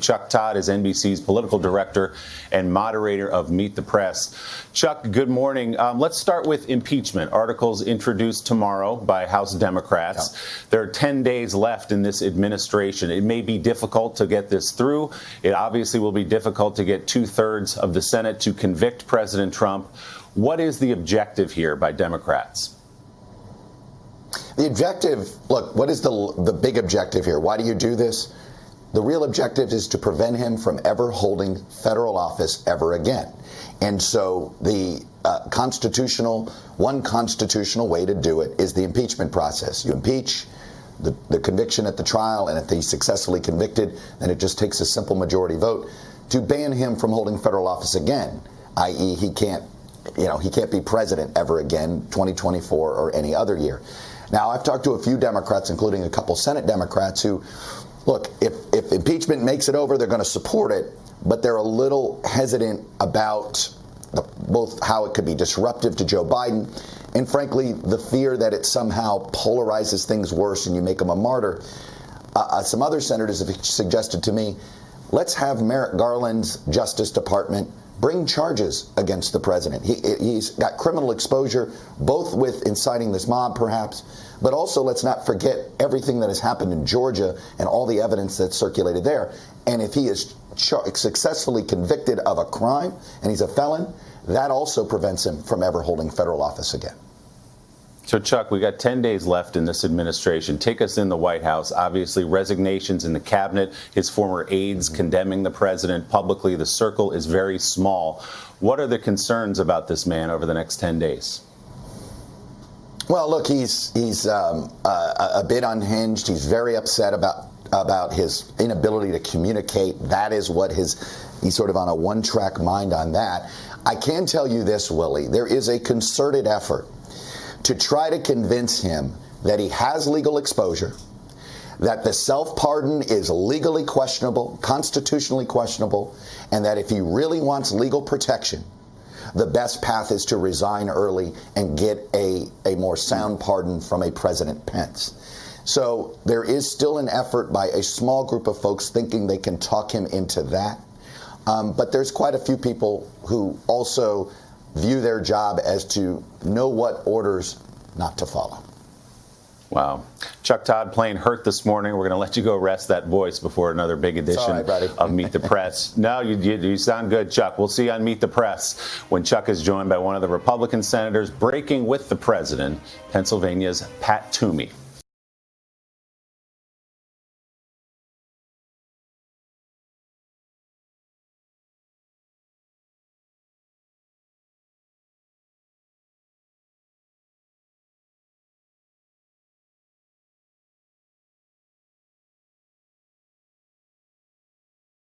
Chuck Todd is NBC's political director and moderator of Meet the Press. Chuck, good morning. Let's start with impeachment. Articles introduced tomorrow by House Democrats. Yeah. There are 10 days left in this administration. It may be difficult to get this through. It obviously will be difficult to get 2/3 of the Senate to convict President Trump. What is the objective here by Democrats? The objective, look, what is the big objective here? Why do you do this? The real objective is to prevent him from ever holding federal office ever again. And so the one constitutional way to do it is the impeachment process. You impeach the conviction at the trial, and if he's successfully convicted, then it just takes a simple majority vote to ban him from holding federal office again, i.e. he can't be president ever again, 2024 or any other year. Now, I've talked to a few Democrats, including a couple Senate Democrats, who, look, if impeachment makes it over, they're going to support it, but they're a little hesitant about both how it could be disruptive to Joe Biden and, frankly, the fear that it somehow polarizes things worse and you make him a martyr. Some other senators have suggested to me, let's have Merrick Garland's Justice Department bring charges against the president. He's got criminal exposure, both with inciting this mob, perhaps, but also let's not forget everything that has happened in Georgia and all the evidence that's circulated there. And if he is successfully convicted of a crime and he's a felon, that also prevents him from ever holding federal office again. So, Chuck, we got 10 days left in this administration. Take us in the White House. Obviously, resignations in the cabinet, his former aides condemning the president publicly. The circle is very small. What are the concerns about this man over the next 10 days? Well, look, he's a bit unhinged. He's very upset about his inability to communicate. That is what he's sort of on a one-track mind on that. I can tell you this, Willie, there is a concerted effort to try to convince him that he has legal exposure, that the self-pardon is legally questionable, constitutionally questionable, and that if he really wants legal protection, the best path is to resign early and get a more sound pardon from a President Pence. So there is still an effort by a small group of folks thinking they can talk him into that. But there's quite a few people who also view their job as to know what orders not to follow. Wow. Chuck Todd playing hurt this morning. We're going to let you go rest that voice before another big edition of Meet the Press. No, you sound good, Chuck. We'll see you on Meet the Press when Chuck is joined by one of the Republican senators breaking with the president, Pennsylvania's Pat Toomey.